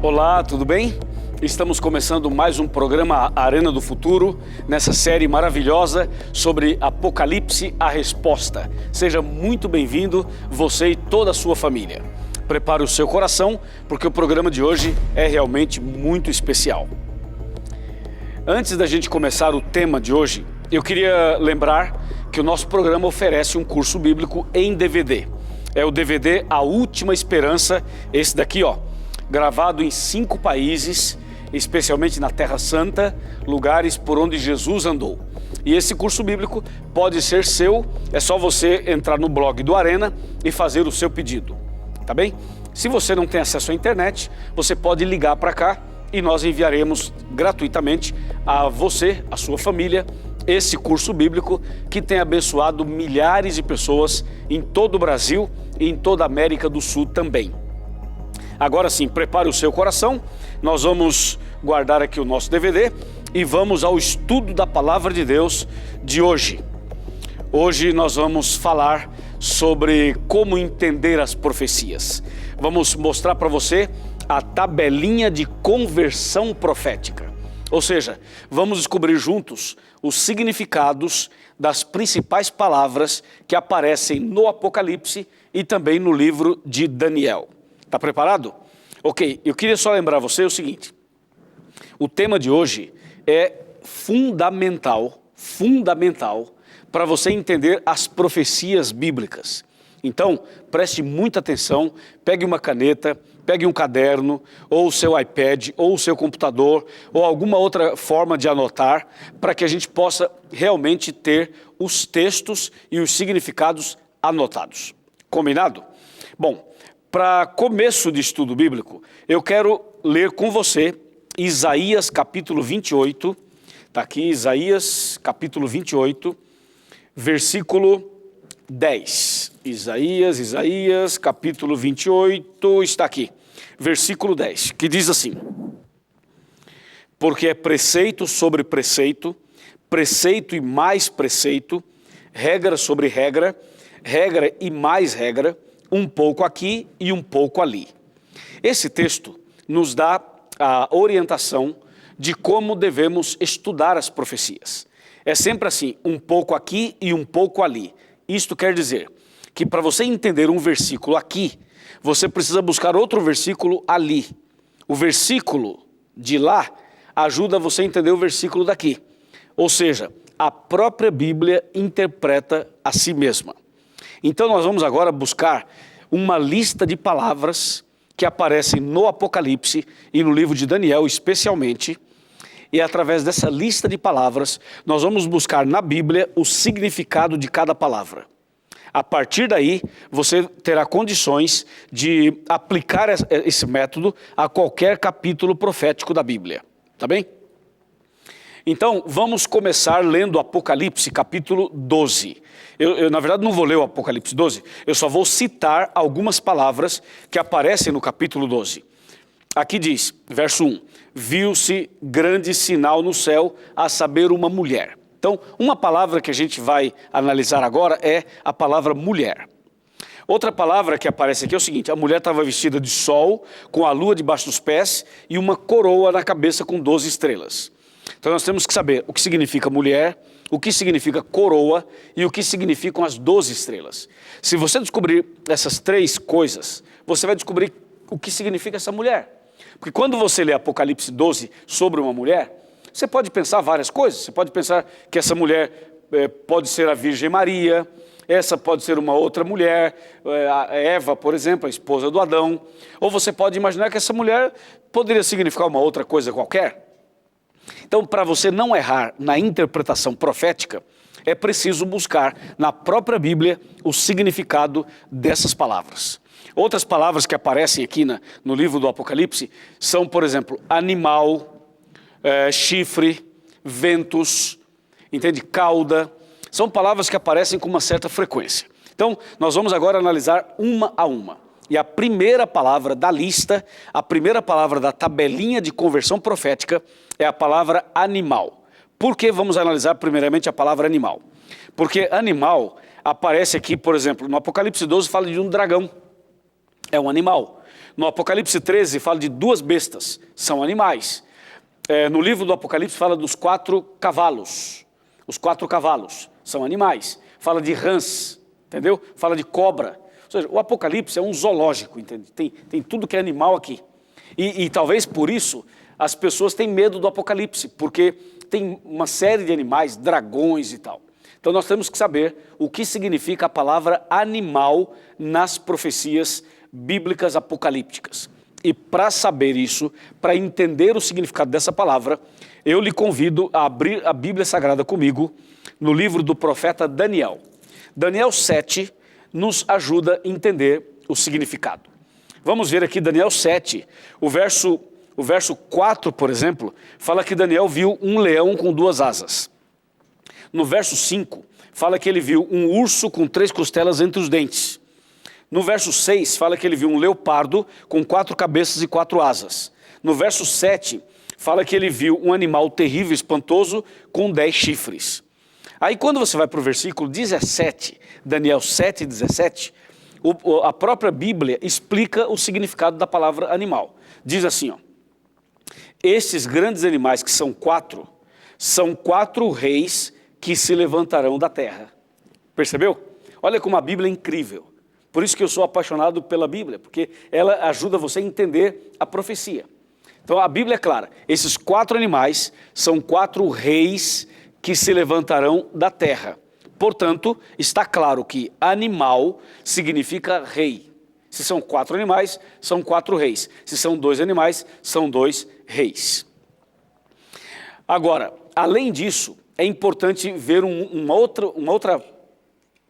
Olá, tudo bem? Estamos começando mais um programa Arena do Futuro, nessa série maravilhosa sobre Apocalipse, a Resposta. Seja muito bem-vindo, você e toda a sua família. Prepare o seu coração, porque o programa de hoje é realmente muito especial. Antes da gente começar o tema de hoje, eu queria lembrar que o nosso programa oferece um curso bíblico em DVD. É o DVD A Última Esperança, esse daqui, gravado em 5 países, especialmente na Terra Santa, lugares por onde Jesus andou. E esse curso bíblico pode ser seu, é só você entrar no blog do Arena e fazer o seu pedido, tá bem? Se você não tem acesso à internet, você pode ligar para cá e nós enviaremos gratuitamente a você, a sua família, esse curso bíblico que tem abençoado milhares de pessoas em todo o Brasil e em toda a América do Sul também. Agora sim, prepare o seu coração, nós vamos guardar aqui o nosso DVD e vamos ao estudo da Palavra de Deus de hoje. Hoje nós vamos falar sobre como entender as profecias. Vamos mostrar para você a tabelinha de conversão profética. Ou seja, vamos descobrir juntos os significados das principais palavras que aparecem no Apocalipse e também no livro de Daniel. Está preparado? Ok, eu queria só lembrar você o seguinte, o tema de hoje é fundamental para você entender as profecias bíblicas. Então, preste muita atenção, pegue uma caneta, pegue um caderno, ou o seu iPad, ou o seu computador, ou alguma outra forma de anotar, para que a gente possa realmente ter os textos e os significados anotados. Combinado? Bom, para começo de estudo bíblico, eu quero ler com você Isaías capítulo 28, está aqui Isaías capítulo 28, versículo 10. Isaías capítulo 28, está aqui, versículo 10, que diz assim: porque é preceito sobre preceito, preceito e mais preceito, regra sobre regra, regra e mais regra, um pouco aqui e um pouco ali. Esse texto nos dá a orientação de como devemos estudar as profecias. É sempre assim, um pouco aqui e um pouco ali. Isto quer dizer que para você entender um versículo aqui, você precisa buscar outro versículo ali. O versículo de lá ajuda você a entender o versículo daqui. Ou seja, a própria Bíblia interpreta a si mesma. Então nós vamos agora buscar uma lista de palavras que aparecem no Apocalipse e no livro de Daniel especialmente, e através dessa lista de palavras nós vamos buscar na Bíblia o significado de cada palavra. A partir daí você terá condições de aplicar esse método a qualquer capítulo profético da Bíblia, tá bem? Então, vamos começar lendo Apocalipse, capítulo 12. Eu, na verdade, não vou ler o Apocalipse 12, eu só vou citar algumas palavras que aparecem no capítulo 12. Aqui diz, verso 1, viu-se grande sinal no céu, a saber, uma mulher. Então, uma palavra que a gente vai analisar agora é a palavra mulher. Outra palavra que aparece aqui é o seguinte, a mulher estava vestida de sol, com a lua debaixo dos pés e uma coroa na cabeça com 12 estrelas. Então nós temos que saber o que significa mulher, o que significa coroa e o que significam as 12 estrelas. Se você descobrir essas 3 coisas, você vai descobrir o que significa essa mulher. Porque quando você lê Apocalipse 12 sobre uma mulher, você pode pensar várias coisas. Você pode pensar que essa mulher pode ser a Virgem Maria, essa pode ser uma outra mulher, a Eva, por exemplo, a esposa do Adão. Ou você pode imaginar que essa mulher poderia significar uma outra coisa qualquer. Então, para você não errar na interpretação profética, é preciso buscar na própria Bíblia o significado dessas palavras. Outras palavras que aparecem aqui no livro do Apocalipse são, por exemplo, animal, chifre, ventos, entende? Cauda. São palavras que aparecem com uma certa frequência. Então, nós vamos agora analisar uma a uma. E a primeira palavra da lista, a primeira palavra da tabelinha de conversão profética é a palavra animal. Por que vamos analisar primeiramente a palavra animal? Porque animal aparece aqui, por exemplo, no Apocalipse 12 fala de um dragão. É um animal. No Apocalipse 13 fala de duas bestas, são animais. No livro do Apocalipse fala dos 4 cavalos. Os 4 cavalos são animais. Fala de rãs, entendeu? Fala de cobra. Ou seja, o Apocalipse é um zoológico, entende? Tem tudo que é animal aqui. E talvez por isso as pessoas têm medo do Apocalipse, porque tem uma série de animais, dragões e tal. Então nós temos que saber o que significa a palavra animal nas profecias bíblicas apocalípticas. E para saber isso, para entender o significado dessa palavra, eu lhe convido a abrir a Bíblia Sagrada comigo no livro do profeta Daniel. Daniel 7 nos ajuda a entender o significado. Vamos ver aqui Daniel 7, o verso 4, por exemplo, fala que Daniel viu um leão com 2 asas. No verso 5, fala que ele viu um urso com 3 costelas entre os dentes. No verso 6, fala que ele viu um leopardo com 4 cabeças e 4 asas. No verso 7, fala que ele viu um animal terrível, espantoso, com 10 chifres. Aí quando você vai para o versículo 17, Daniel 7, 17, a própria Bíblia explica o significado da palavra animal. Diz assim, ó: estes grandes animais que são 4, são 4 reis que se levantarão da terra. Percebeu? Olha como a Bíblia é incrível. Por isso que eu sou apaixonado pela Bíblia, porque ela ajuda você a entender a profecia. Então a Bíblia é clara, esses 4 animais são 4 reis que se levantarão da terra. Portanto, está claro que animal significa rei. Se são 4 animais, são 4 reis. Se são 2 animais, são 2 reis. Agora, além disso, é importante ver uma outra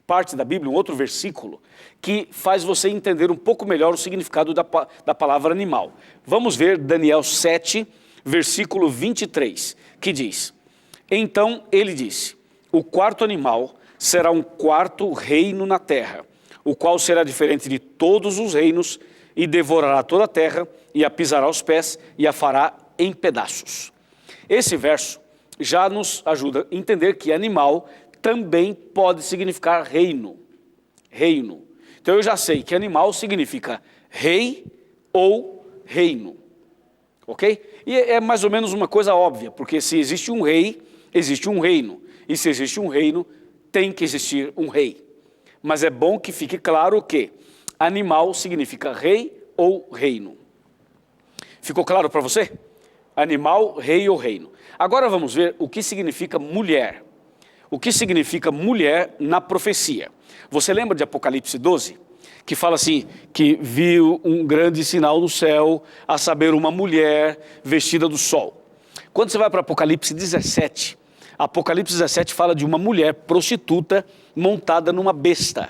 parte da Bíblia, um outro versículo, que faz você entender um pouco melhor o significado da palavra animal. Vamos ver Daniel 7, versículo 23, que diz: então ele disse, o 4º animal será um 4º reino na terra, o qual será diferente de todos os reinos, e devorará toda a terra, e a pisará aos pés, e a fará em pedaços. Esse verso já nos ajuda a entender que animal também pode significar reino. Reino. Então eu já sei que animal significa rei ou reino. Ok? E é mais ou menos uma coisa óbvia, porque se existe um rei, existe um reino. E se existe um reino, tem que existir um rei. Mas é bom que fique claro que animal significa rei ou reino. Ficou claro para você? Animal, rei ou reino. Agora vamos ver o que significa mulher. O que significa mulher na profecia. Você lembra de Apocalipse 12? Que fala assim, que viu um grande sinal no céu, a saber, uma mulher vestida do sol. Quando você vai para Apocalipse 17, Apocalipse 17 fala de uma mulher prostituta montada numa besta.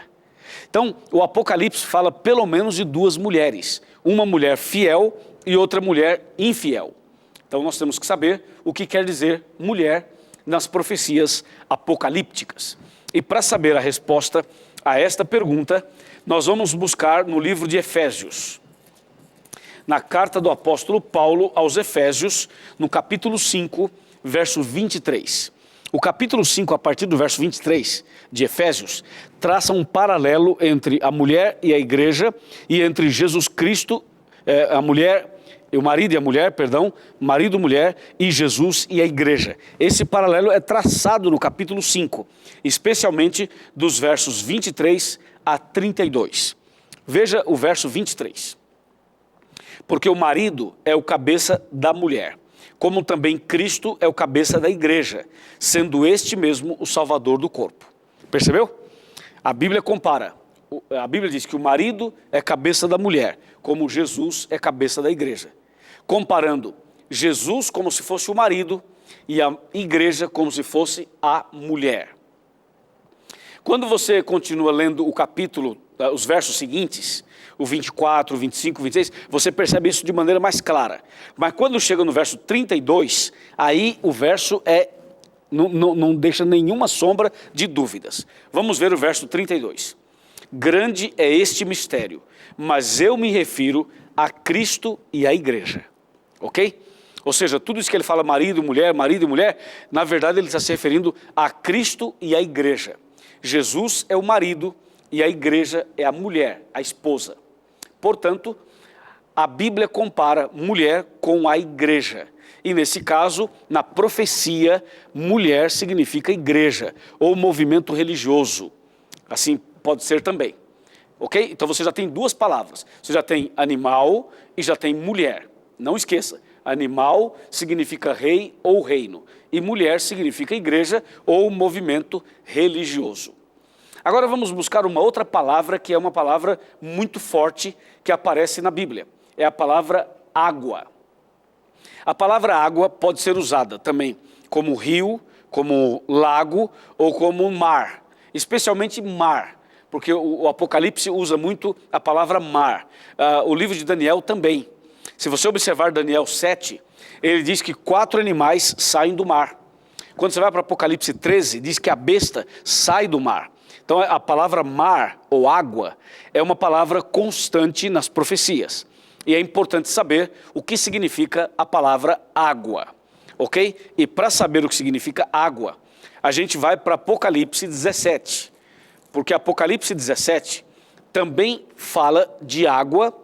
Então, o Apocalipse fala pelo menos de 2 mulheres. Uma mulher fiel e outra mulher infiel. Então, nós temos que saber o que quer dizer mulher nas profecias apocalípticas. E para saber a resposta a esta pergunta, nós vamos buscar no livro de Efésios. Na carta do apóstolo Paulo aos Efésios, no capítulo 5, verso 23. O capítulo 5, a partir do verso 23 de Efésios, traça um paralelo entre a mulher e a igreja e entre Jesus Cristo, o marido e a mulher, marido e mulher e Jesus e a igreja. Esse paralelo é traçado no capítulo 5, especialmente dos versos 23 a 32. Veja o verso 23. Porque o marido é o cabeça da mulher, como também Cristo é o cabeça da igreja, sendo este mesmo o salvador do corpo. Percebeu? A Bíblia compara. A Bíblia diz que o marido é cabeça da mulher, como Jesus é cabeça da igreja. Comparando Jesus como se fosse o marido e a igreja como se fosse a mulher. Quando você continua lendo o capítulo, os versos seguintes, o 24, o 25, o 26, você percebe isso de maneira mais clara. Mas quando chega no verso 32, aí o verso não deixa nenhuma sombra de dúvidas. Vamos ver o verso 32. Grande é este mistério, mas eu me refiro a Cristo e à igreja. Ok? Ou seja, tudo isso que ele fala marido e mulher, na verdade ele está se referindo a Cristo e à igreja. Jesus é o marido e a igreja é a mulher, a esposa. Portanto, a Bíblia compara mulher com a igreja. E nesse caso, na profecia, mulher significa igreja ou movimento religioso. Assim pode ser também. Ok? Então você já tem duas palavras. Você já tem animal e já tem mulher. Não esqueça, animal significa rei ou reino. E mulher significa igreja ou movimento religioso. Agora vamos buscar uma outra palavra que é uma palavra muito forte que aparece na Bíblia. É a palavra água. A palavra água pode ser usada também como rio, como lago ou como mar. Especialmente mar, porque o Apocalipse usa muito a palavra mar. O livro de Daniel também. Se você observar Daniel 7, ele diz que 4 animais saem do mar. Quando você vai para Apocalipse 13, diz que a besta sai do mar. Então a palavra mar ou água é uma palavra constante nas profecias. E é importante saber o que significa a palavra água, ok? E para saber o que significa água, a gente vai para Apocalipse 17. Porque Apocalipse 17 também fala de água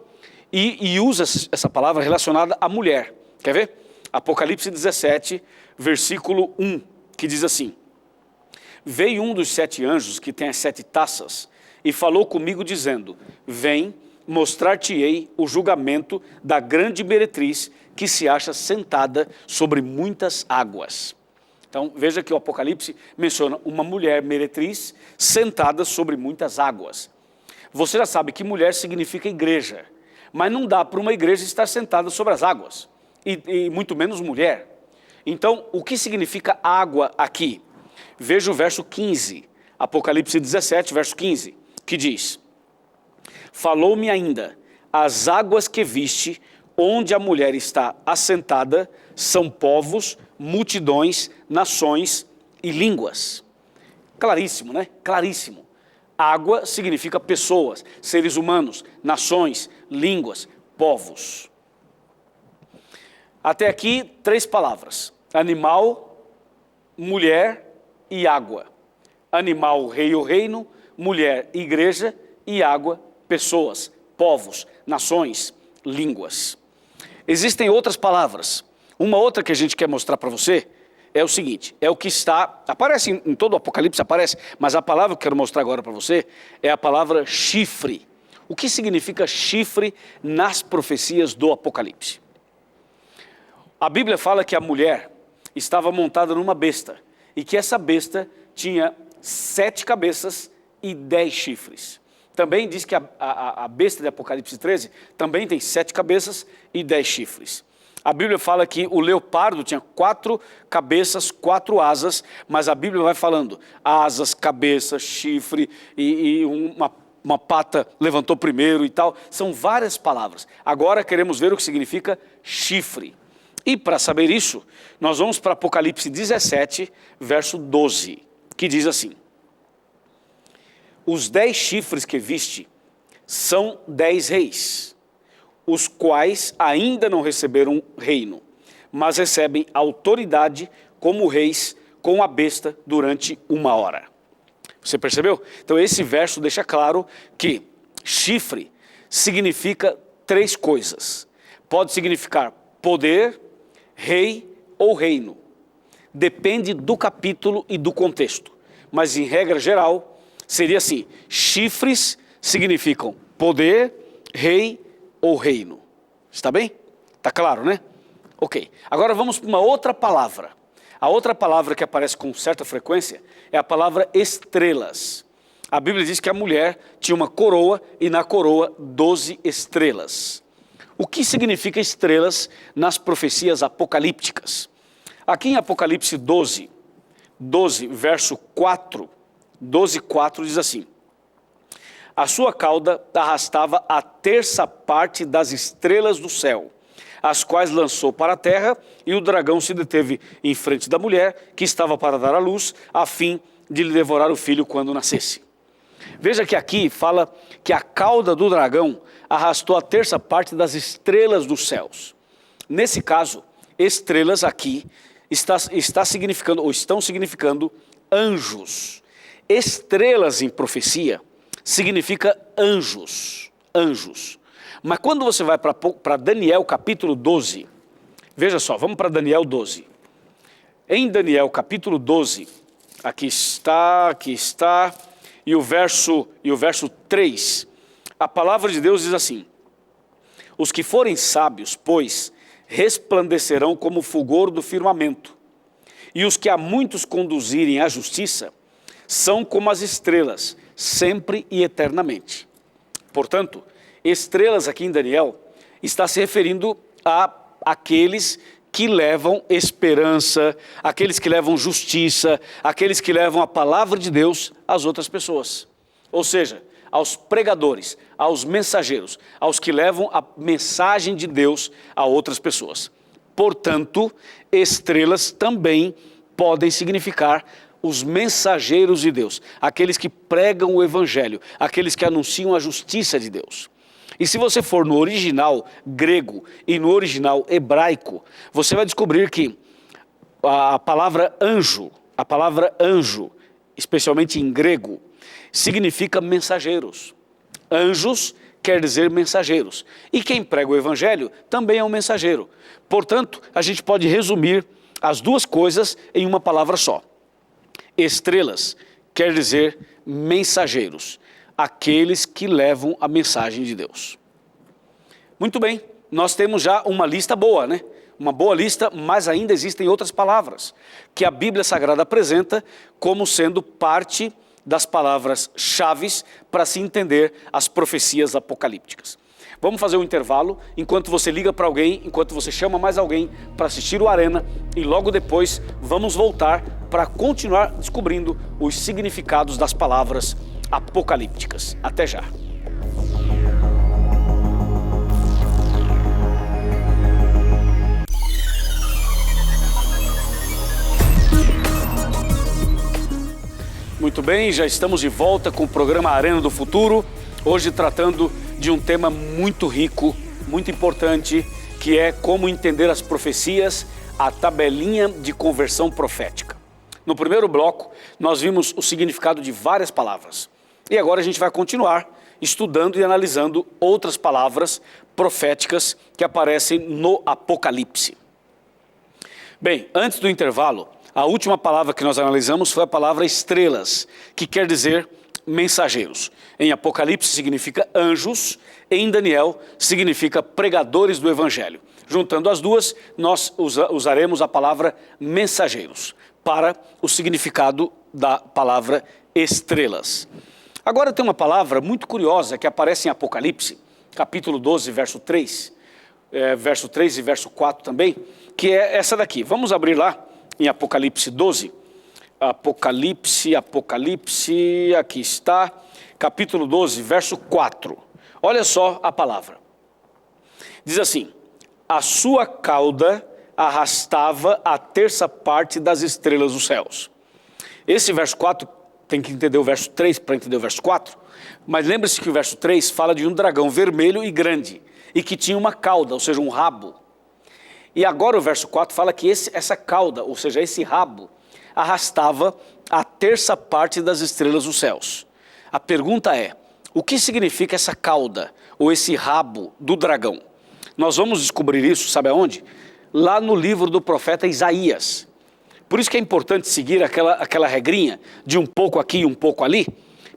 e usa essa palavra relacionada à mulher. Quer ver? Apocalipse 17, versículo 1, que diz assim: Veio um dos 7 anjos que tem as 7 taças e falou comigo dizendo: Vem, mostrar-te-ei o julgamento da grande meretriz que se acha sentada sobre muitas águas. Então veja que o Apocalipse menciona uma mulher meretriz sentada sobre muitas águas. Você já sabe que mulher significa igreja, mas não dá para uma igreja estar sentada sobre as águas, e muito menos mulher. Então o que significa água aqui? Veja o verso 15, Apocalipse 17, verso 15, que diz: Falou-me ainda, as águas que viste, onde a mulher está assentada, são povos, multidões, nações e línguas. Claríssimo, né? Claríssimo. Água significa pessoas, seres humanos, nações, línguas, povos. Até aqui, 3 palavras: animal, mulher e água. Animal, rei ou reino, mulher, igreja, e água, pessoas, povos, nações, línguas. Existem outras palavras. Uma outra que a gente quer mostrar para você é o seguinte, é o que está, aparece em todo o Apocalipse, aparece, mas a palavra que eu quero mostrar agora para você é a palavra chifre. O que significa chifre nas profecias do Apocalipse? A Bíblia fala que a mulher estava montada numa besta e que essa besta tinha 7 cabeças e 10 chifres. Também diz que a besta de Apocalipse 13 também tem 7 cabeças e 10 chifres. A Bíblia fala que o leopardo tinha 4 cabeças, 4 asas, mas a Bíblia vai falando asas, cabeça, chifre e uma pata levantou primeiro e tal. São várias palavras. Agora queremos ver o que significa chifre. E para saber isso, nós vamos para Apocalipse 17, verso 12, que diz assim: Os 10 chifres que viste são 10 reis, os quais ainda não receberam reino, mas recebem autoridade como reis com a besta durante 1 hora. Você percebeu? Então esse verso deixa claro que chifre significa 3 coisas. Pode significar poder, rei ou reino. Depende do capítulo e do contexto. Mas em regra geral, seria assim: chifres significam poder, rei ou reino. Está bem? Está claro, né? Ok. Agora vamos para uma outra palavra. A outra palavra que aparece com certa frequência é a palavra estrelas. A Bíblia diz que a mulher tinha uma coroa e na coroa 12 estrelas. O que significa estrelas nas profecias apocalípticas? Aqui em Apocalipse 12, verso 4, 12:4 diz assim: A sua cauda arrastava a 1/3 parte das estrelas do céu, as quais lançou para a terra, e o dragão se deteve em frente da mulher, que estava para dar à luz, a fim de lhe devorar o filho quando nascesse. Veja que aqui fala que a cauda do dragão arrastou a 1/3 parte das estrelas dos céus. Nesse caso, estrelas aqui está significando, ou estão significando, anjos. Estrelas em profecia significa anjos, anjos. Mas quando você vai para Daniel capítulo 12, veja só, vamos para Daniel 12. Em Daniel capítulo 12, aqui está, e o verso 3, a palavra de Deus diz assim: os que forem sábios, pois, resplandecerão como o fulgor do firmamento, e os que a muitos conduzirem à justiça, são como as estrelas, sempre e eternamente. Portanto, estrelas aqui em Daniel está se referindo a aqueles que levam esperança, aqueles que levam justiça, aqueles que levam a palavra de Deus às outras pessoas. Ou seja, aos pregadores, aos mensageiros, aos que levam a mensagem de Deus a outras pessoas. Portanto, estrelas também podem significar os mensageiros de Deus, aqueles que pregam o evangelho, aqueles que anunciam a justiça de Deus. E se você for no original grego e no original hebraico, você vai descobrir que a palavra anjo, especialmente em grego, significa mensageiros. Anjos quer dizer mensageiros. E quem prega o evangelho também é um mensageiro. Portanto, a gente pode resumir as duas coisas em uma palavra só. Estrelas quer dizer mensageiros, aqueles que levam a mensagem de Deus. Muito bem, nós temos já uma lista boa, né? Uma boa lista, mas ainda existem outras palavras que a Bíblia Sagrada apresenta como sendo parte das palavras-chaves para se entender as profecias apocalípticas. Vamos fazer um intervalo, enquanto você liga para alguém, enquanto você chama mais alguém para assistir o Arena, e logo depois vamos voltar para continuar descobrindo os significados das palavras apocalípticas. Até já. Muito bem, já estamos de volta com o programa Arena do Futuro, hoje tratando de um tema muito rico, muito importante, que é como entender as profecias, a tabelinha de conversão profética. No primeiro bloco, nós vimos o significado de várias palavras. E agora a gente vai continuar estudando e analisando outras palavras proféticas que aparecem no Apocalipse. Bem, antes do intervalo, a última palavra que nós analisamos foi a palavra estrelas, que quer dizer mensageiros. Em Apocalipse significa anjos, em Daniel significa pregadores do evangelho. Juntando as duas, nós usaremos a palavra mensageiros para o significado da palavra estrelas. Agora tem uma palavra muito curiosa que aparece em Apocalipse, capítulo 12, verso 3 e verso 4 também, que é essa daqui. Vamos abrir lá em Apocalipse 12. Apocalipse, aqui está, capítulo 12, verso 4. Olha só a palavra. Diz assim: a sua cauda arrastava a terça parte das estrelas dos céus. Esse verso 4, tem que entender o verso 3 para entender o verso 4, mas lembre-se que o verso 3 fala de um dragão vermelho e grande, e que tinha uma cauda, ou seja, um rabo. E agora o verso 4 fala que essa cauda, ou seja, esse rabo, arrastava a terça parte das estrelas dos céus. A pergunta é, o que significa essa cauda, ou esse rabo do dragão? Nós vamos descobrir isso, sabe aonde? Lá no livro do profeta Isaías. Por isso que é importante seguir aquela regrinha de um pouco aqui e um pouco ali,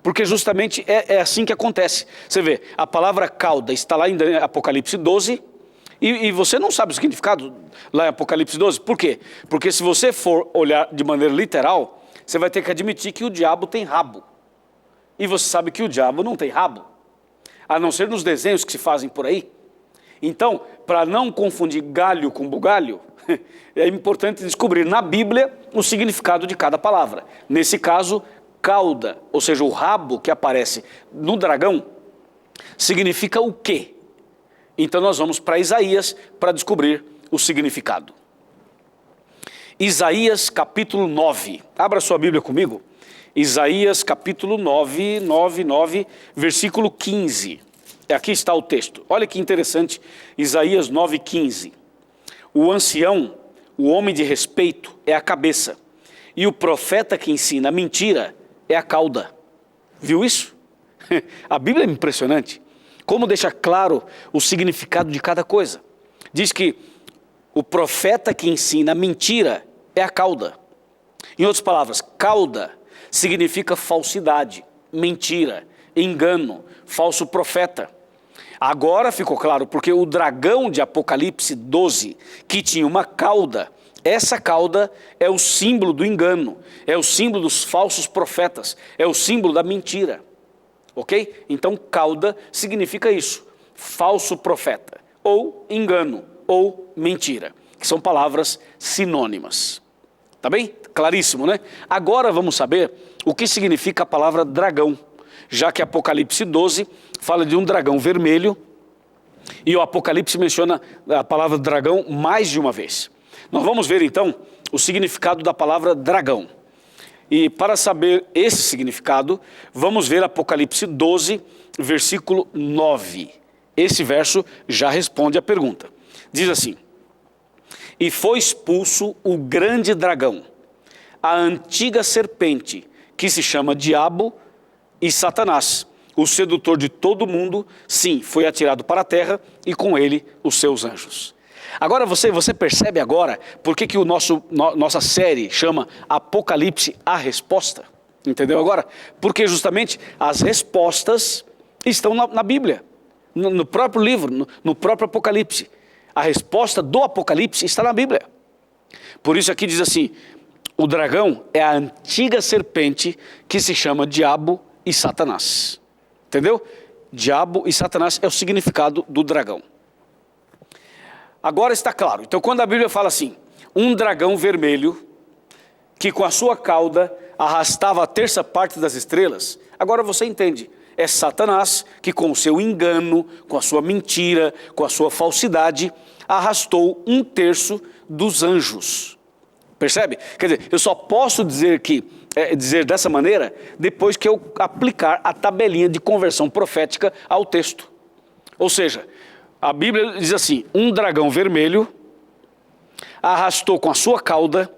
porque justamente é assim que acontece. Você vê, a palavra cauda está lá em Apocalipse 12, e você não sabe o significado lá em Apocalipse 12. Por quê? Porque se você for olhar de maneira literal, você vai ter que admitir que o diabo tem rabo. E você sabe que o diabo não tem rabo, a não ser nos desenhos que se fazem por aí. Então, para não confundir galho com bugalho, é importante descobrir na Bíblia o significado de cada palavra. Nesse caso, cauda, ou seja, o rabo que aparece no dragão, significa o quê? Então nós vamos para Isaías para descobrir o significado. Isaías capítulo 9. Abra sua Bíblia comigo. Isaías capítulo 9, versículo 15. Aqui está o texto. Olha que interessante. Isaías 9, 15. O ancião, o homem de respeito, é a cabeça. E o profeta que ensina a mentira é a cauda. Viu isso? A Bíblia é impressionante. como deixa claro o significado de cada coisa. Diz que o profeta que ensina a mentira é a cauda. Em outras palavras, cauda significa falsidade, mentira, engano, falso profeta. Agora ficou claro, porque o dragão de Apocalipse 12, que tinha uma cauda, essa cauda é o símbolo do engano, é o símbolo dos falsos profetas, é o símbolo da mentira. Ok? Então cauda significa isso, falso profeta, ou engano, ou mentira, que são palavras sinônimas. Tá bem? Claríssimo, né? Agora vamos saber o que significa a palavra dragão, já que Apocalipse 12 fala de um dragão vermelho e o Apocalipse menciona a palavra dragão mais de uma vez. Nós vamos ver então o significado da palavra dragão. E para saber esse significado, vamos ver Apocalipse 12, versículo 9. Esse verso já responde a pergunta. Diz assim: e foi expulso o grande dragão, a antiga serpente, que se chama Diabo e Satanás, o sedutor de todo mundo, sim, foi atirado para a terra e com ele os seus anjos. Agora você percebe agora por que nossa série chama Apocalipse, a resposta? Entendeu agora? Porque justamente as respostas estão na Bíblia, no próprio livro, no próprio Apocalipse. A resposta do Apocalipse está na Bíblia. Por isso aqui diz assim, o dragão é a antiga serpente que se chama Diabo e Satanás. Entendeu? Diabo e Satanás é o significado do dragão. Agora está claro. Então quando a Bíblia fala assim, um dragão vermelho que com a sua cauda arrastava a terça parte das estrelas, agora você entende. É Satanás que com o seu engano, com a sua mentira, com a sua falsidade, arrastou um terço dos anjos. Percebe? Quer dizer, eu só posso dizer dessa maneira depois que eu aplicar a tabelinha de conversão profética ao texto. Ou seja, a Bíblia diz assim, um dragão vermelho arrastou com a sua cauda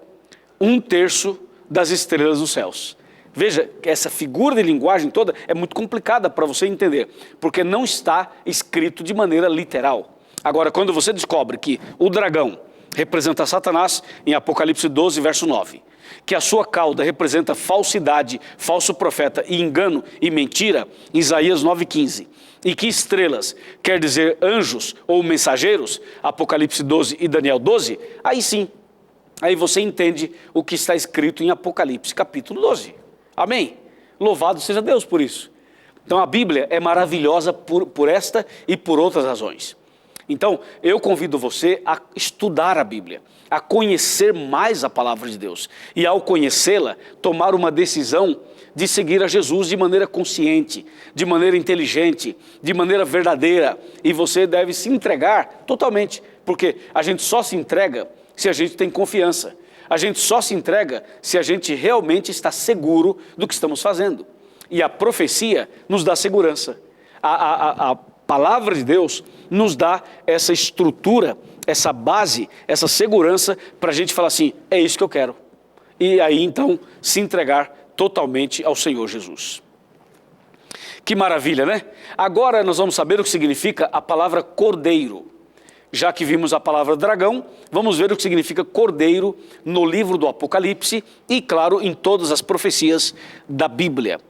um terço das estrelas dos céus. Veja, essa figura de linguagem toda é muito complicada para você entender, porque não está escrito de maneira literal. Agora, quando você descobre que o dragão representa Satanás, em Apocalipse 12, verso 9, que a sua cauda representa falsidade, falso profeta e engano e mentira, em Isaías 9,15, e que estrelas quer dizer anjos ou mensageiros, Apocalipse 12 e Daniel 12, aí sim, aí você entende o que está escrito em Apocalipse capítulo 12. Amém? Louvado seja Deus por isso. Então a Bíblia é maravilhosa por esta e por outras razões. Então eu convido você a estudar a Bíblia, a conhecer mais a palavra de Deus. E ao conhecê-la, tomar uma decisão de seguir a Jesus de maneira consciente, de maneira inteligente, de maneira verdadeira. E você deve se entregar totalmente, porque a gente só se entrega se a gente tem confiança. A gente só se entrega se a gente realmente está seguro do que estamos fazendo. E a profecia nos dá segurança. A palavra de Deus nos dá essa estrutura, essa base, essa segurança para a gente falar assim, é isso que eu quero. E aí então se entregar totalmente ao Senhor Jesus. Que maravilha, né? Agora nós vamos saber o que significa a palavra cordeiro. Já que vimos a palavra dragão, vamos ver o que significa cordeiro no livro do Apocalipse e, claro, em todas as profecias da Bíblia.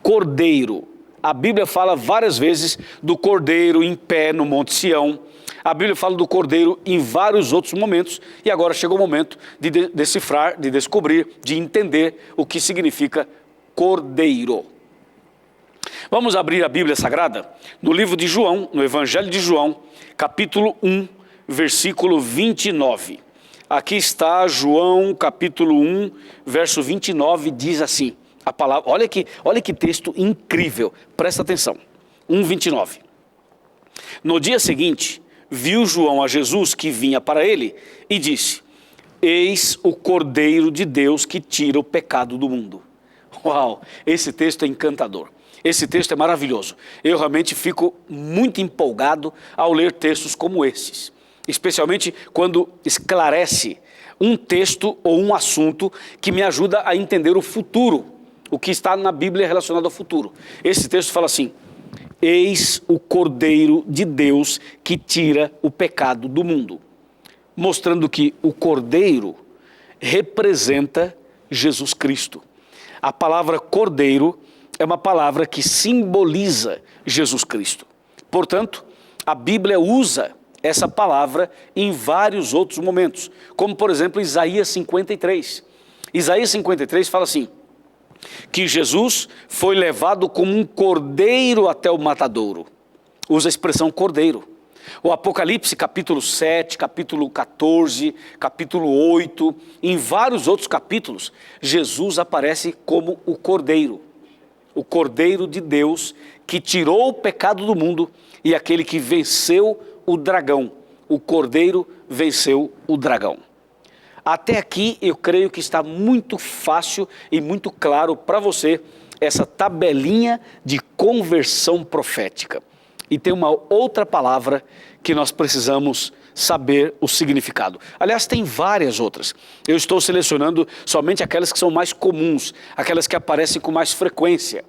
Cordeiro. A Bíblia fala várias vezes do cordeiro em pé no Monte Sião. A Bíblia fala do cordeiro em vários outros momentos e agora chegou o momento de decifrar, de descobrir, de entender o que significa cordeiro. Vamos abrir a Bíblia Sagrada no livro de João, no Evangelho de João, capítulo 1, versículo 29. Aqui está João, capítulo 1, verso 29, diz assim, a palavra, olha que texto incrível, presta atenção, 1:29. No dia seguinte, viu João a Jesus que vinha para ele e disse, eis o Cordeiro de Deus que tira o pecado do mundo. Uau, esse texto é encantador. Esse texto é maravilhoso. Eu realmente fico muito empolgado ao ler textos como esses. Especialmente quando esclarece um texto ou um assunto que me ajuda a entender o futuro. O que está na Bíblia relacionado ao futuro. Esse texto fala assim, eis o Cordeiro de Deus que tira o pecado do mundo. Mostrando que o Cordeiro representa Jesus Cristo. A palavra Cordeiro é uma palavra que simboliza Jesus Cristo. Portanto, a Bíblia usa essa palavra em vários outros momentos, como por exemplo Isaías 53. Isaías 53 fala assim, que Jesus foi levado como um cordeiro até o matadouro. Usa a expressão cordeiro. O Apocalipse capítulo 7, capítulo 14, capítulo 8, em vários outros capítulos, Jesus aparece como o Cordeiro de Deus que tirou o pecado do mundo e aquele que venceu o dragão. O Cordeiro venceu o dragão. Até aqui eu creio que está muito fácil e muito claro para você essa tabelinha de conversão profética. E tem uma outra palavra que nós precisamos saber o significado. Aliás, tem várias outras. Eu estou selecionando somente aquelas que são mais comuns, aquelas que aparecem com mais frequência.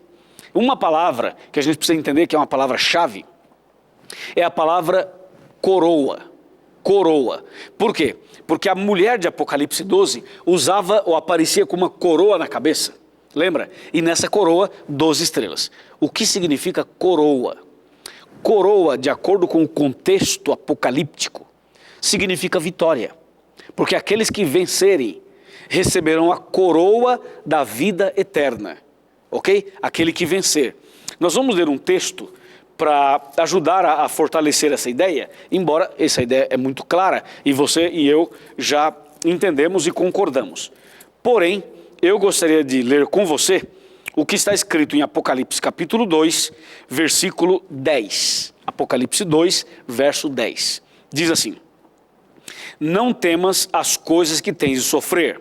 Uma palavra que a gente precisa entender que é uma palavra-chave é a palavra coroa. Coroa. Por quê? Porque a mulher de Apocalipse 12 usava ou aparecia com uma coroa na cabeça. Lembra? E nessa coroa, 12 estrelas. O que significa coroa? Coroa, de acordo com o contexto apocalíptico, significa vitória. Porque aqueles que vencerem receberão a coroa da vida eterna. Ok? Aquele que vencer. Nós vamos ler um texto para ajudar a fortalecer essa ideia, embora essa ideia é muito clara e você e eu já entendemos e concordamos. Porém, eu gostaria de ler com você o que está escrito em Apocalipse capítulo 2, versículo 10. Apocalipse 2, verso 10. Diz assim: não temas as coisas que tens de sofrer.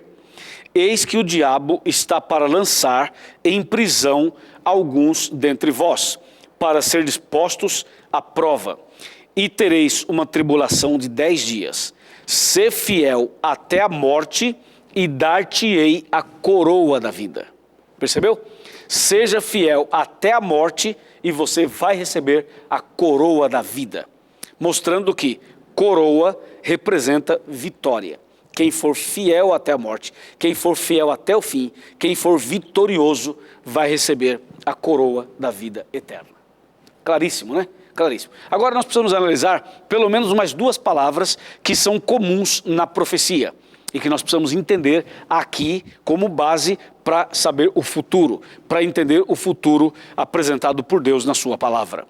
Eis que o diabo está para lançar em prisão alguns dentre vós, para ser dispostos à prova, e tereis uma tribulação de 10 dias. Sê fiel até a morte, e dar-te-ei a coroa da vida. Percebeu? Seja fiel até a morte, e você vai receber a coroa da vida. Mostrando que coroa representa vitória. Quem for fiel até a morte, quem for fiel até o fim, quem for vitorioso, vai receber a coroa da vida eterna. Claríssimo, né? Claríssimo. Agora nós precisamos analisar pelo menos umas duas palavras que são comuns na profecia e que nós precisamos entender aqui como base para saber o futuro, para entender o futuro apresentado por Deus na sua palavra.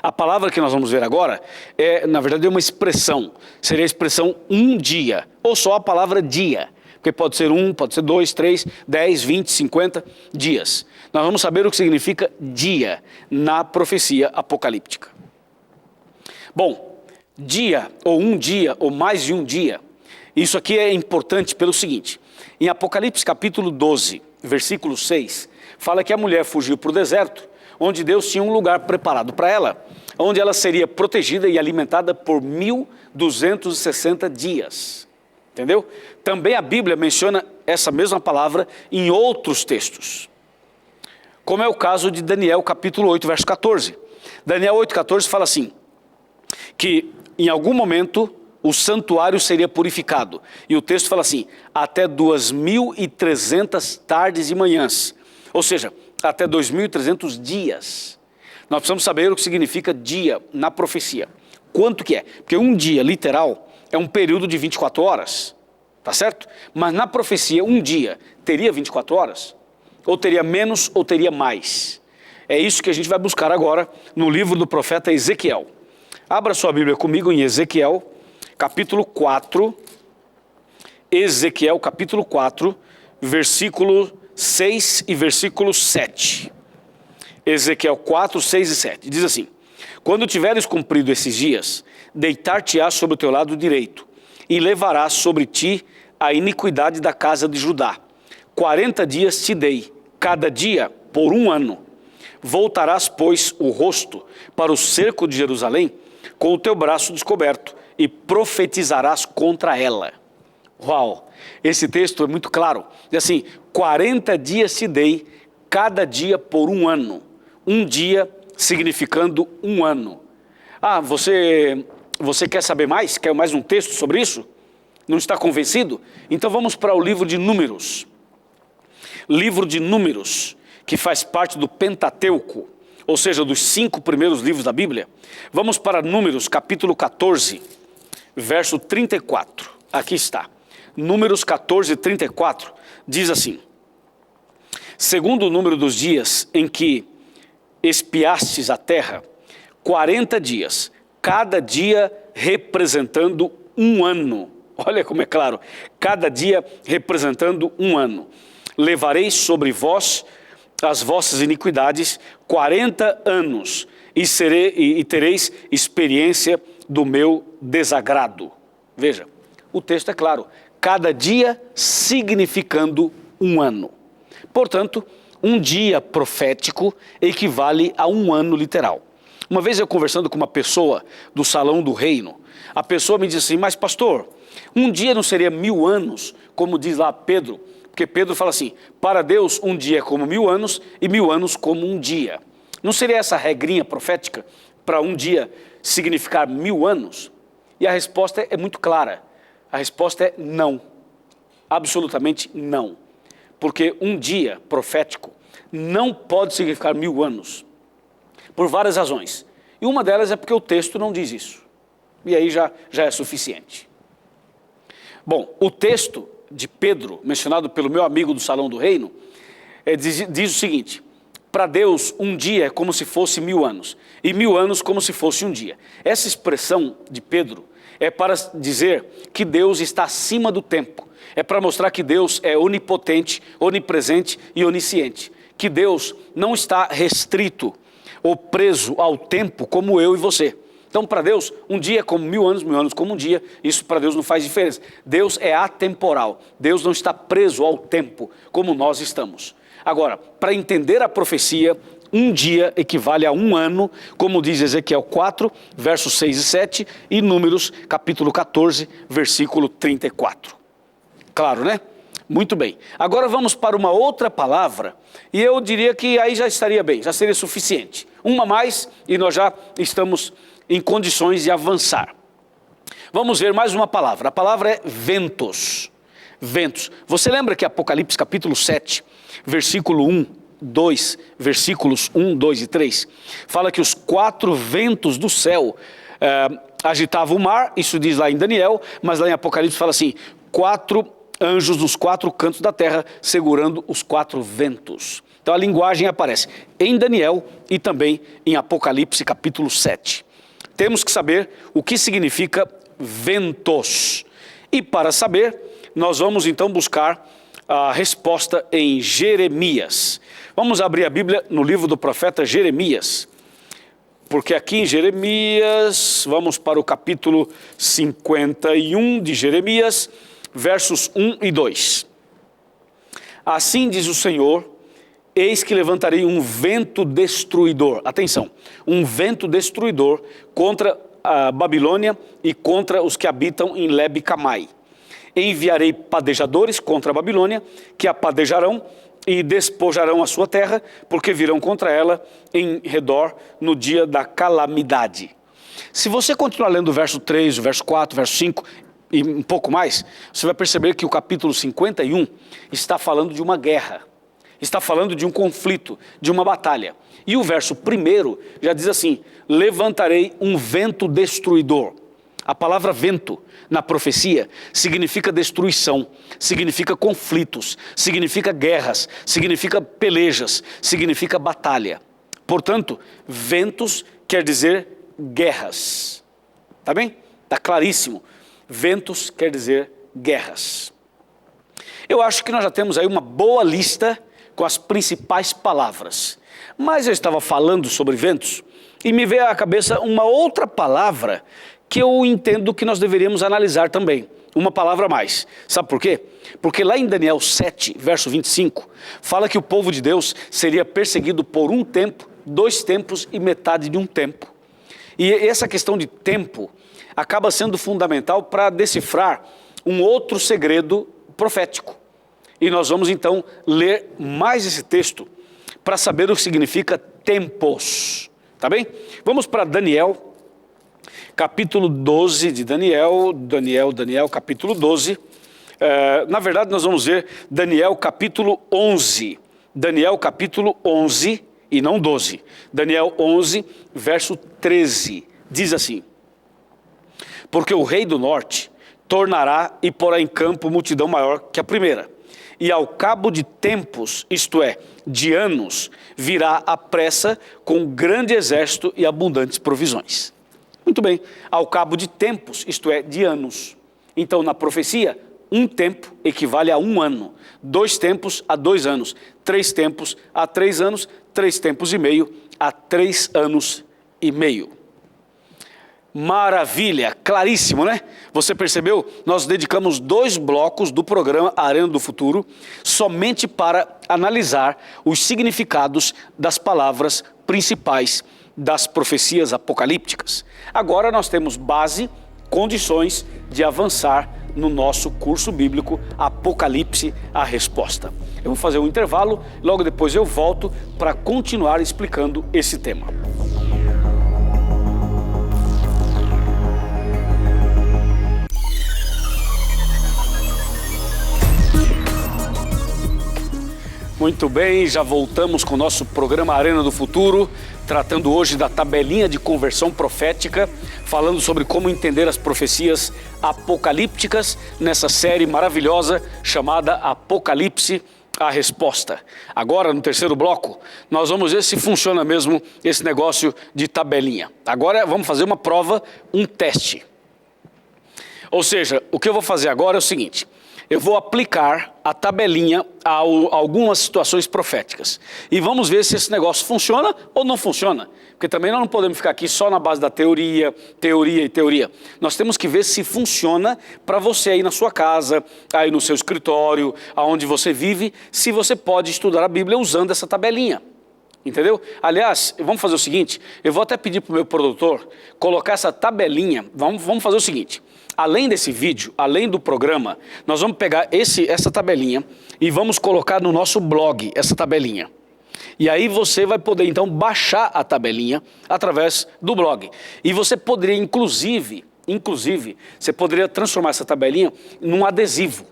A palavra que nós vamos ver agora é, na verdade, uma expressão. Seria a expressão um dia, ou só a palavra dia. Porque pode ser 1, pode ser 2, 3, 10, 20, 50 dias. Nós vamos saber o que significa dia na profecia apocalíptica. Bom, dia, ou mais de um dia, isso aqui é importante pelo seguinte. Em Apocalipse capítulo 12, versículo 6, fala que a mulher fugiu para o deserto, onde Deus tinha um lugar preparado para ela, onde ela seria protegida e alimentada por 1260 dias. Entendeu? Também a Bíblia menciona essa mesma palavra em outros textos. Como é o caso de Daniel capítulo 8, verso 14. Daniel 8, 14 fala assim, que em algum momento o santuário seria purificado. E o texto fala assim, até 2300 tardes e manhãs. Ou seja, até 2300 dias. Nós precisamos saber o que significa dia na profecia. Quanto que é? Porque um dia, literal, é um período de 24 horas, tá certo? Mas na profecia, um dia teria 24 horas? Ou teria menos, ou teria mais? É isso que a gente vai buscar agora no livro do profeta Ezequiel. Abra sua Bíblia comigo em Ezequiel, capítulo 4. Ezequiel, capítulo 4, versículo 6 e versículo 7. Ezequiel 4, 6 e 7. Diz assim, quando tiveres cumprido esses dias, deitar-te-ás sobre o teu lado direito, e levarás sobre ti a iniquidade da casa de Judá. 40 dias te dei, cada dia por 1 ano. Voltarás, pois, o rosto para o cerco de Jerusalém, com o teu braço descoberto, e profetizarás contra ela. Uau! Esse texto é muito claro. Diz assim, 40 dias te dei, cada dia por 1 ano. Um dia significando um ano. Ah, você quer saber mais? Quer mais um texto sobre isso? Não está convencido? Então vamos para o livro de Números. Livro de Números, que faz parte do Pentateuco, ou seja, dos 5 primeiros livros da Bíblia. Vamos para Números, capítulo 14, verso 34. Aqui está. Números 14, 34, diz assim: segundo o número dos dias em que espiastes a terra, 40 dias, cada dia representando um ano. Olha como é claro, cada dia representando um ano. Levareis sobre vós as vossas iniquidades 40 anos e tereis experiência do meu desagrado. Veja, o texto é claro, cada dia significando um ano. Portanto, um dia profético equivale a um ano literal. Uma vez eu conversando com uma pessoa do Salão do Reino, a pessoa me disse assim: mas pastor, um dia não seria 1000 anos, como diz lá Pedro? Porque Pedro fala assim, para Deus um dia é como 1000 anos e 1000 anos como um dia. Não seria essa regrinha profética para um dia significar 1000 anos? E a resposta é muito clara. A resposta é não. Absolutamente não. Porque um dia profético não pode significar 1000 anos. Por várias razões. E uma delas é porque o texto não diz isso. E aí já é suficiente. Bom, o texto de Pedro, mencionado pelo meu amigo do Salão do Reino, diz o seguinte: para Deus um dia é como se fosse 1000 anos, e 1000 anos como se fosse um dia. Essa expressão de Pedro é para dizer que Deus está acima do tempo. É para mostrar que Deus é onipotente, onipresente e onisciente. Que Deus não está restrito ou preso ao tempo como eu e você. Então, para Deus, um dia é como 1000 anos como um dia. Isso para Deus não faz diferença. Deus é atemporal. Deus não está preso ao tempo como nós estamos. Agora, para entender a profecia, um dia equivale a um ano, como diz Ezequiel 4, versos 6 e 7, e Números, capítulo 14, versículo 34. Claro, né? Muito bem. Agora vamos para uma outra palavra, e eu diria que aí já estaria bem, já seria suficiente. Uma mais e nós já estamos em condições de avançar. Vamos ver mais uma palavra. A palavra é ventos. Ventos. Você lembra que Apocalipse capítulo 7, versículo 1, 2, versículos 1, 2 e 3, fala que os 4 ventos do céu agitavam o mar, isso diz lá em Daniel, mas lá em Apocalipse fala assim, 4 anjos nos 4 cantos da terra segurando os 4 ventos. Então a linguagem aparece em Daniel e também em Apocalipse capítulo 7. Temos que saber o que significa ventos. E para saber, nós vamos então buscar a resposta em Jeremias. Vamos abrir a Bíblia no livro do profeta Jeremias. Porque aqui em Jeremias, vamos para o capítulo 51 de Jeremias, versos 1 e 2. Assim diz o Senhor, eis que levantarei um vento destruidor. Atenção, um vento destruidor contra a Babilônia e contra os que habitam em Lebe-Camai. Enviarei padejadores contra a Babilônia, que a padejarão e despojarão a sua terra, porque virão contra ela em redor no dia da calamidade. Se você continuar lendo o verso 3, o verso 4, o verso 5 e um pouco mais, você vai perceber que o capítulo 51 está falando de uma guerra. Está falando de um conflito, de uma batalha. E o verso 1 já diz assim, levantarei um vento destruidor. A palavra vento, na profecia, significa destruição, significa conflitos, significa guerras, significa pelejas, significa batalha. Portanto, ventos quer dizer guerras. Tá bem? Tá claríssimo. Ventos quer dizer guerras. Eu acho que nós já temos aí uma boa lista com as principais palavras. Mas eu estava falando sobre ventos e me veio à cabeça uma outra palavra que eu entendo que nós deveríamos analisar também. Uma palavra a mais. Sabe por quê? Porque lá em Daniel 7, verso 25, fala que o povo de Deus seria perseguido por um tempo, 2 tempos e metade de um tempo. E essa questão de tempo acaba sendo fundamental para decifrar um outro segredo profético. E nós vamos então ler mais esse texto para saber o que significa tempos. tá bem? Vamos para Daniel, capítulo 12 de Daniel, capítulo 12. Na verdade, nós vamos ver Daniel, capítulo 11. Daniel, capítulo 11 e não 12. Daniel 11, verso 13. Diz assim: porque o rei do norte tornará e porá em campo multidão maior que a primeira. E ao cabo de tempos, isto é, de anos, virá à pressa com grande exército e abundantes provisões. Muito bem, ao cabo de tempos, isto é, de anos. Então, na profecia, um tempo equivale a 1 ano, 2 tempos a 2 anos, 3 tempos a 3 anos, 3 tempos e meio a 3 anos e meio. Maravilha, claríssimo, né? Você percebeu? Nós dedicamos 2 blocos do programa Arena do Futuro somente para analisar os significados das palavras principais das profecias apocalípticas. Agora nós temos base, condições de avançar no nosso curso bíblico Apocalipse, a Resposta. Eu vou fazer um intervalo, logo depois eu volto para continuar explicando esse tema. Muito bem, já voltamos com o nosso programa Arena do Futuro, tratando hoje da tabelinha de conversão profética, falando sobre como entender as profecias apocalípticas nessa série maravilhosa chamada Apocalipse, a Resposta. Agora, no terceiro bloco, nós vamos ver se funciona mesmo esse negócio de tabelinha. Agora vamos fazer uma prova, um teste. Ou seja, o que eu vou fazer agora é o seguinte: eu vou aplicar a tabelinha a algumas situações proféticas. E vamos ver se esse negócio funciona ou não funciona. Porque também nós não podemos ficar aqui só na base da teoria. Nós temos que ver se funciona para você aí na sua casa, aí no seu escritório, aonde você vive, se você pode estudar a Bíblia usando essa tabelinha. Entendeu? Aliás, vamos fazer o seguinte, eu vou até pedir para o meu produtor colocar essa tabelinha. Vamos fazer o seguinte: além desse vídeo, além do programa, nós vamos pegar essa tabelinha e vamos colocar no nosso blog essa tabelinha. E aí você vai poder então baixar a tabelinha através do blog. E você poderia inclusive, você poderia transformar essa tabelinha num adesivo.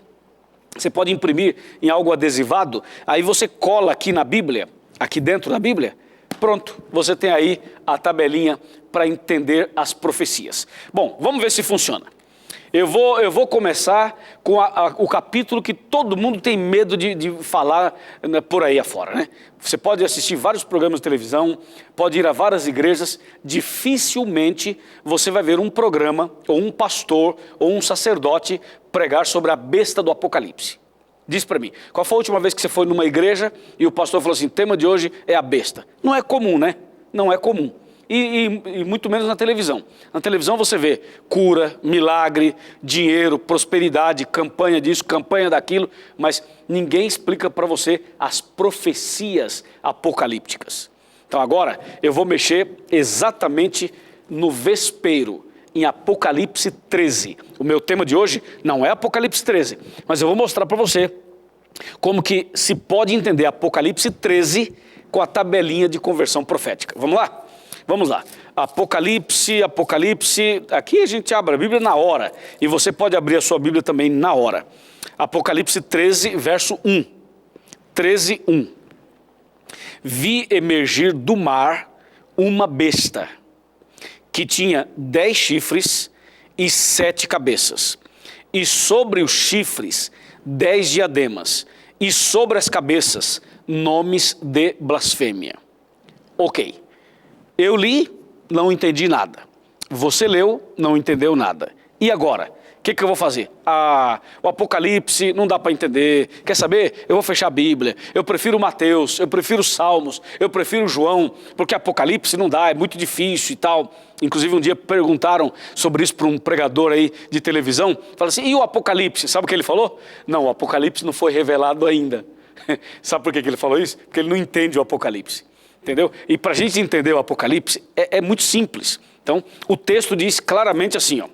Você pode imprimir em algo adesivado, aí você cola aqui na Bíblia, aqui dentro da Bíblia, pronto, você tem aí a tabelinha para entender as profecias. Bom, vamos ver se funciona. Eu vou começar com o capítulo que todo mundo tem medo de falar, né, por aí afora, né? Você pode assistir vários programas de televisão, pode ir a várias igrejas, dificilmente você vai ver um programa, ou um pastor, ou um sacerdote pregar sobre a besta do Apocalipse. Diz para mim, qual foi a última vez que você foi numa igreja e o pastor falou assim: o tema de hoje é a besta? Não é comum, né? Não é comum. E muito menos na televisão. Na televisão você vê cura, milagre, dinheiro, prosperidade, campanha disso, campanha daquilo, mas ninguém explica para você as profecias apocalípticas. Então agora eu vou mexer exatamente no vespeiro, em Apocalipse 13. O meu tema de hoje não é Apocalipse 13, mas eu vou mostrar para você como que se pode entender Apocalipse 13 com a tabelinha de conversão profética. Vamos lá? Vamos lá. Apocalipse, aqui a gente abre a Bíblia na hora, e você pode abrir a sua Bíblia também na hora. Apocalipse 13, verso 1. 13, 1. Vi emergir do mar uma besta, que tinha 10 chifres e 7 cabeças, e sobre os chifres 10 diademas, e sobre as cabeças nomes de blasfêmia. Ok, eu li, não entendi nada. Você leu, não entendeu nada. E agora? O que eu vou fazer? O Apocalipse não dá para entender. Quer saber? Eu vou fechar a Bíblia. Eu prefiro Mateus, eu prefiro Salmos, eu prefiro João, porque Apocalipse não dá, é muito difícil e tal. Inclusive um dia perguntaram sobre isso para um pregador aí de televisão. Falaram assim, e o Apocalipse? Sabe o que ele falou? Não, o Apocalipse não foi revelado ainda. Sabe por que ele falou isso? Porque ele não entende o Apocalipse. Entendeu? E para a gente entender o Apocalipse é muito simples. Então, o texto diz claramente assim, ó.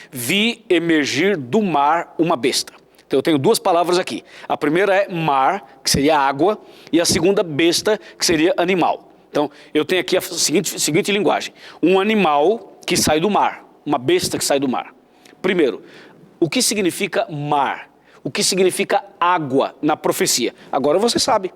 Vi emergir do mar uma besta. Então eu tenho 2 palavras aqui. A primeira é mar, que seria água, e a segunda besta, que seria animal. Então, eu tenho aqui a seguinte linguagem. Um animal que sai do mar, uma besta que sai do mar. Primeiro, o que significa mar? O que significa água na profecia? Agora você sabe.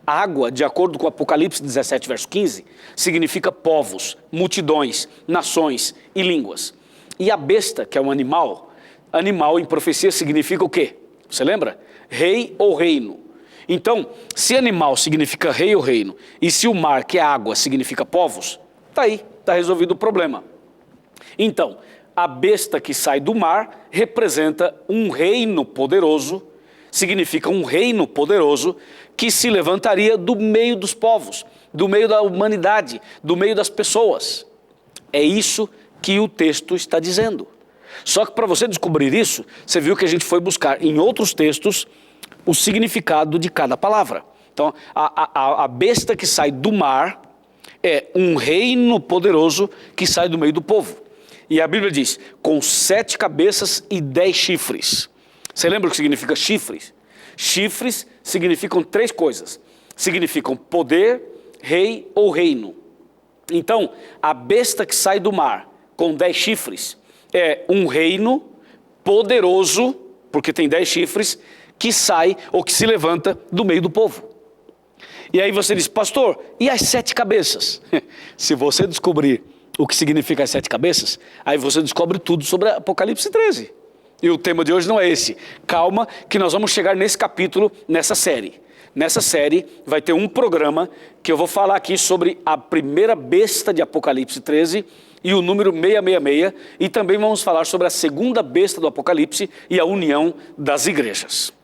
Água, de acordo com Apocalipse 17, verso 15, significa povos, multidões, nações e línguas. E a besta, que é um animal, animal em profecia significa o quê? Você lembra? Rei ou reino. Então, se animal significa rei ou reino, e se o mar, que é água, significa povos, tá aí, tá resolvido o problema. Então, a besta que sai do mar representa um reino poderoso, significa um reino poderoso que se levantaria do meio dos povos, do meio da humanidade, do meio das pessoas. É isso que o texto está dizendo. Só que para você descobrir isso, você viu que a gente foi buscar em outros textos o significado de cada palavra. Então, a besta que sai do mar é um reino poderoso que sai do meio do povo. E a Bíblia diz, com 7 cabeças e 10 chifres. Você lembra o que significa chifres? Chifres significam 3 coisas. Significam poder, rei ou reino. Então, a besta que sai do mar com 10 chifres é um reino poderoso, porque tem 10 chifres, que sai ou que se levanta do meio do povo. E aí você diz, pastor, e as 7 cabeças? Se você descobrir o que significa as 7 cabeças, aí você descobre tudo sobre Apocalipse 13. E o tema de hoje não é esse. Calma, que nós vamos chegar nesse capítulo, nessa série. Nessa série vai ter um programa que eu vou falar aqui sobre a primeira besta de Apocalipse 13 e o número 666. E também vamos falar sobre a segunda besta do Apocalipse e a união das igrejas.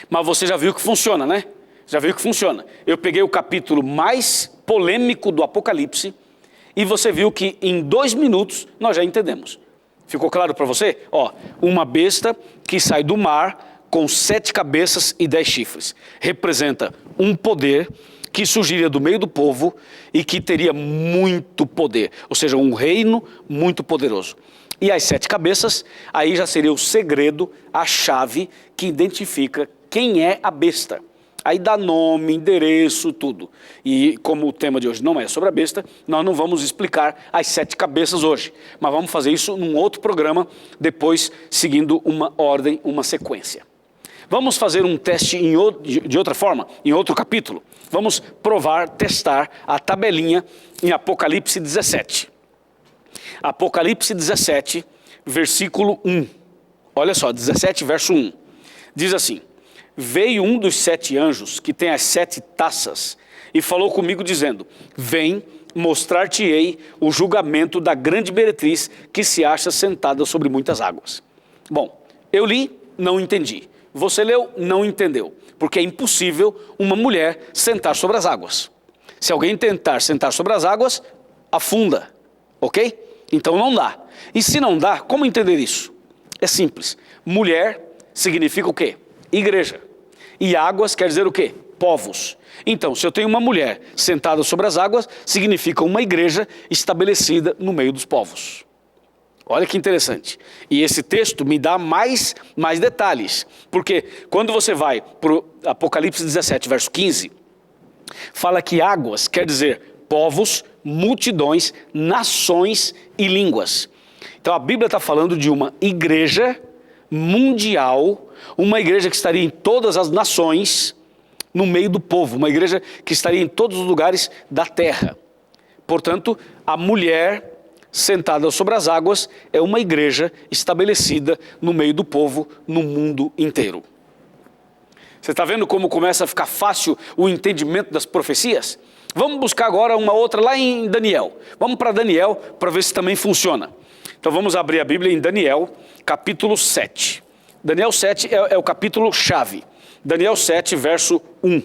Mas você já viu que funciona, né? Já viu que funciona. Eu peguei o capítulo mais polêmico do Apocalipse e você viu que em 2 minutos nós já entendemos. Ficou claro para você? Ó, uma besta que sai do mar com 7 cabeças e 10 chifres. Representa um poder que surgiria do meio do povo e que teria muito poder. Ou seja, um reino muito poderoso. E as 7 cabeças, aí já seria o segredo, a chave que identifica quem é a besta. Aí dá nome, endereço, tudo. E como o tema de hoje não é sobre a besta, nós não vamos explicar as 7 cabeças hoje. Mas vamos fazer isso num outro programa, depois seguindo uma ordem, uma sequência. Vamos fazer um teste de outra forma, em outro capítulo. Vamos provar, testar a tabelinha em Apocalipse 17. Apocalipse 17, versículo 1. Olha só, 17, verso 1. Diz assim, veio um dos 7 anjos que tem as 7 taças e falou comigo dizendo, vem, mostrar-te-ei o julgamento da grande meretriz que se acha sentada sobre muitas águas. Bom, eu li, não entendi. Você leu, não entendeu. Porque é impossível uma mulher sentar sobre as águas. Se alguém tentar sentar sobre as águas, afunda, ok? Então não dá. E se não dá, como entender isso? É simples. Mulher significa o quê? Igreja. E águas quer dizer o quê? Povos. Então, se eu tenho uma mulher sentada sobre as águas, significa uma igreja estabelecida no meio dos povos. Olha que interessante. E esse texto me dá mais detalhes. Porque quando você vai para o Apocalipse 17, verso 15, fala que águas quer dizer povos, multidões, nações e línguas. Então a Bíblia está falando de uma igreja mundial, uma igreja que estaria em todas as nações, no meio do povo, uma igreja que estaria em todos os lugares da terra. Portanto, a mulher sentada sobre as águas é uma igreja estabelecida no meio do povo, no mundo inteiro. Você está vendo como começa a ficar fácil o entendimento das profecias? Vamos buscar agora uma outra lá em Daniel. Vamos para Daniel para ver se também funciona. Então vamos abrir a Bíblia em Daniel, capítulo 7. Daniel 7 é o capítulo chave. Daniel 7, verso 1.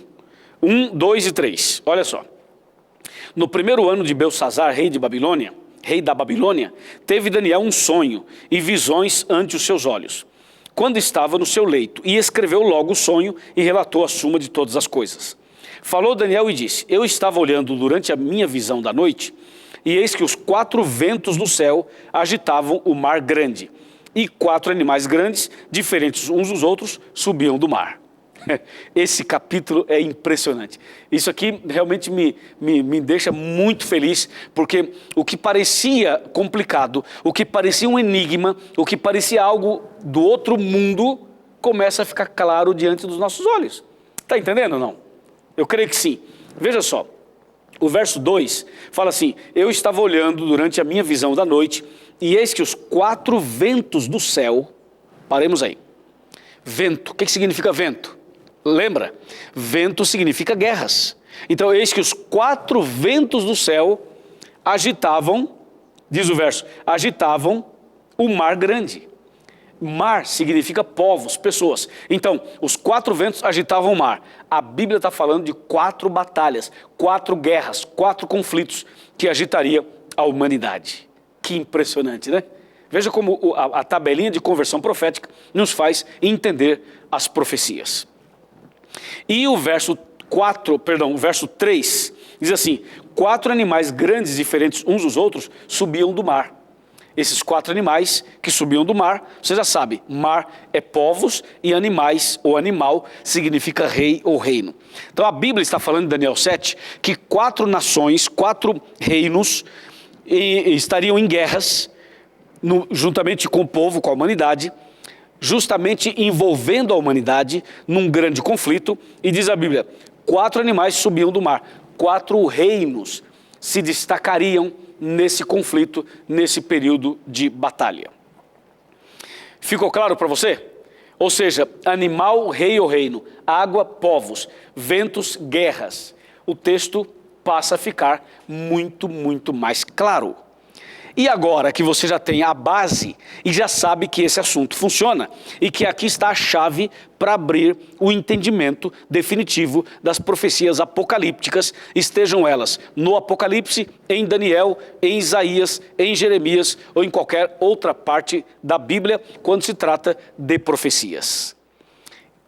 1, 2 e 3. Olha só. No primeiro ano de Belsazzar, rei da Babilônia, teve Daniel um sonho e visões ante os seus olhos, quando estava no seu leito, e escreveu logo o sonho e relatou a suma de todas as coisas. Falou Daniel e disse, eu estava olhando durante a minha visão da noite, e eis que os 4 ventos do céu agitavam o mar grande, e 4 animais grandes, diferentes uns dos outros, subiam do mar. Esse capítulo é impressionante. Isso aqui realmente me deixa muito feliz, porque o que parecia complicado, o que parecia um enigma, o que parecia algo do outro mundo, começa a ficar claro diante dos nossos olhos. Está entendendo ou não? Eu creio que sim. Veja só, o verso 2 fala assim: eu estava olhando durante a minha visão da noite, e eis que os 4 ventos do céu, paremos aí. Vento, o que significa vento? Lembra? Vento significa guerras. Então, eis que os 4 ventos do céu agitavam, diz o verso, agitavam o mar grande. Mar significa povos, pessoas. Então, os 4 ventos agitavam o mar. A Bíblia está falando de 4 batalhas, 4 guerras, 4 conflitos que agitaria a humanidade. Que impressionante, né? Veja como a tabelinha de conversão profética nos faz entender as profecias. E o verso 3 diz assim: 4 animais grandes, diferentes uns dos outros, subiam do mar. Esses 4 animais que subiam do mar, você já sabe, mar é povos e animais, ou animal, significa rei ou reino. Então a Bíblia está falando em Daniel 7 que 4 nações, 4 reinos estariam em guerras, juntamente com o povo, com a humanidade, justamente envolvendo a humanidade num grande conflito. E diz a Bíblia, 4 animais subiam do mar, 4 reinos se destacariam nesse conflito, nesse período de batalha. Ficou claro para você? Ou seja, animal, rei ou reino, água, povos, ventos, guerras. O texto passa a ficar muito, muito mais claro. E agora que você já tem a base e já sabe que esse assunto funciona e que aqui está a chave para abrir o entendimento definitivo das profecias apocalípticas, estejam elas no Apocalipse, em Daniel, em Isaías, em Jeremias ou em qualquer outra parte da Bíblia quando se trata de profecias.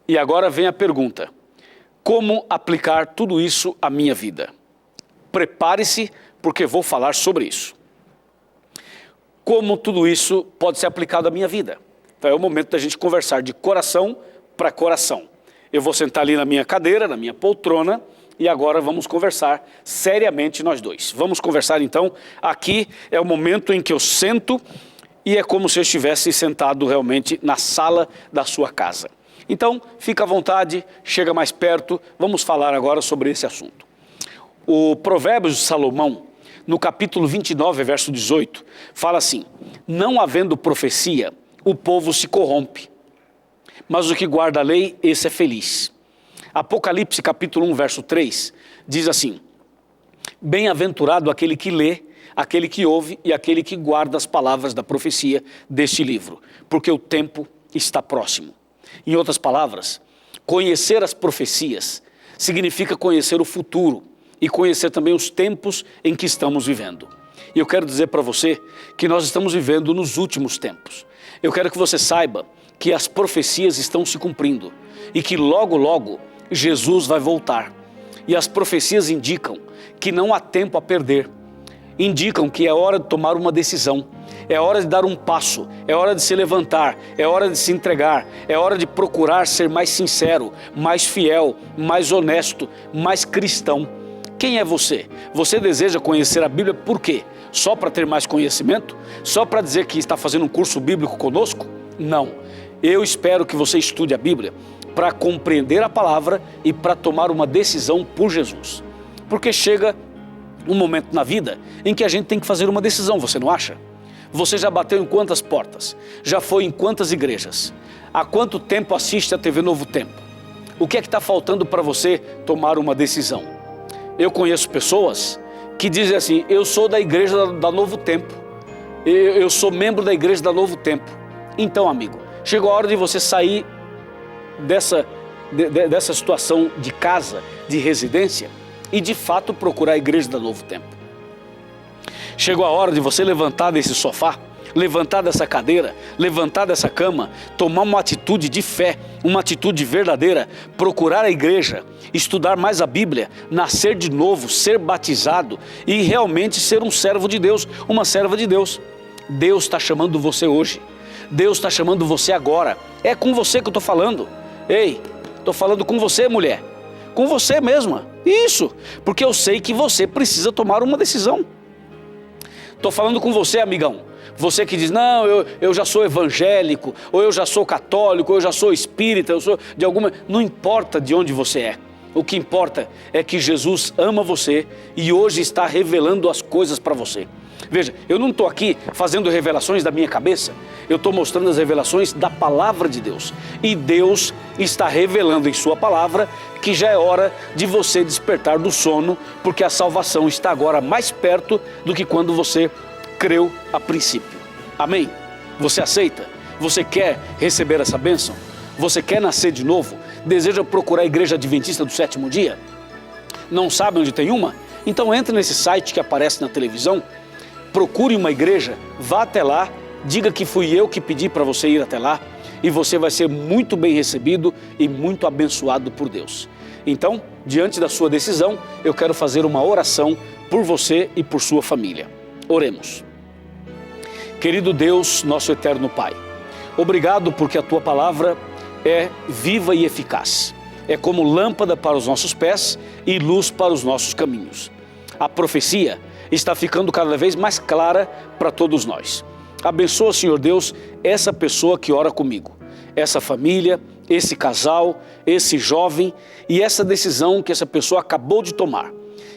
E agora vem a pergunta: como aplicar tudo isso à minha vida? Prepare-se, porque vou falar sobre isso. Como tudo isso pode ser aplicado à minha vida? Então é o momento da gente conversar de coração para coração. Eu vou sentar ali na minha cadeira, na minha poltrona, e agora vamos conversar seriamente nós dois. Vamos conversar então, aqui é o momento em que eu sento e é como se eu estivesse sentado realmente na sala da sua casa. Então, fica à vontade, chega mais perto, vamos falar agora sobre esse assunto. O Provérbios de Salomão, no capítulo 29, verso 18, fala assim: não havendo profecia, o povo se corrompe, mas o que guarda a lei, esse é feliz. Apocalipse, capítulo 1, verso 3, diz assim: bem-aventurado aquele que lê, aquele que ouve e aquele que guarda as palavras da profecia deste livro, porque o tempo está próximo. Em outras palavras, conhecer as profecias significa conhecer o futuro, e conhecer também os tempos em que estamos vivendo. E eu quero dizer para você que nós estamos vivendo nos últimos tempos. Eu quero que você saiba que as profecias estão se cumprindo e que logo, logo, Jesus vai voltar. E as profecias indicam que não há tempo a perder. Indicam que é hora de tomar uma decisão, é hora de dar um passo, é hora de se levantar, é hora de se entregar, é hora de procurar ser mais sincero, mais fiel, mais honesto, mais cristão. Quem é você? Você deseja conhecer a Bíblia por quê? Só para ter mais conhecimento? Só para dizer que está fazendo um curso bíblico conosco? Não. Eu espero que você estude a Bíblia para compreender a palavra e para tomar uma decisão por Jesus. Porque chega um momento na vida em que a gente tem que fazer uma decisão, você não acha? Você já bateu em quantas portas? Já foi em quantas igrejas? Há quanto tempo assiste a TV Novo Tempo? O que é que está faltando para você tomar uma decisão? Eu conheço pessoas que dizem assim: eu sou da igreja da Novo Tempo, eu sou membro da igreja da Novo Tempo. Então, amigo, chegou a hora de você sair dessa situação de casa, de residência, e de fato procurar a igreja da Novo Tempo. Chegou a hora de você levantar desse sofá, levantar dessa cadeira, levantar dessa cama, tomar uma atitude de fé, uma atitude verdadeira, procurar a igreja, estudar mais a Bíblia, nascer de novo, ser batizado e realmente ser um servo de Deus, uma serva de Deus. Deus está chamando você hoje, Deus está chamando você agora, é com você que eu estou falando. Ei, Estou falando com você, mulher. Com você mesma. Isso, porque eu sei que você precisa tomar uma decisão. Estou falando com você, amigão. Você que diz, não, eu já sou evangélico, ou eu já sou católico, ou eu já sou espírita, eu sou de alguma... Não importa de onde você é. O que importa é que Jesus ama você e hoje está revelando as coisas para você. Veja, eu não estou aqui fazendo revelações da minha cabeça, eu estou mostrando as revelações da palavra de Deus. E Deus está revelando em sua palavra que já é hora de você despertar do sono, porque a salvação está agora mais perto do que quando você creu a princípio. Amém? Você aceita? Você quer receber essa bênção? Você quer nascer de novo? Deseja procurar a Igreja Adventista do Sétimo Dia? Não sabe onde tem uma? Então entre nesse site que aparece na televisão, procure uma igreja, vá até lá, diga que fui eu que pedi para você ir até lá e você vai ser muito bem recebido e muito abençoado por Deus. Então, diante da sua decisão, eu quero fazer uma oração por você e por sua família. Oremos. Querido Deus, nosso eterno Pai, obrigado porque a Tua palavra é viva e eficaz. É como lâmpada para os nossos pés e luz para os nossos caminhos. A profecia está ficando cada vez mais clara para todos nós. Abençoa, Senhor Deus, essa pessoa que ora comigo, essa família, esse casal, esse jovem e essa decisão que essa pessoa acabou de tomar.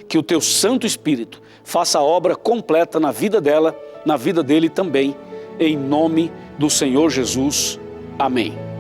Que o Teu Santo Espírito faça a obra completa na vida dela, na vida dele também, em nome do Senhor Jesus. Amém.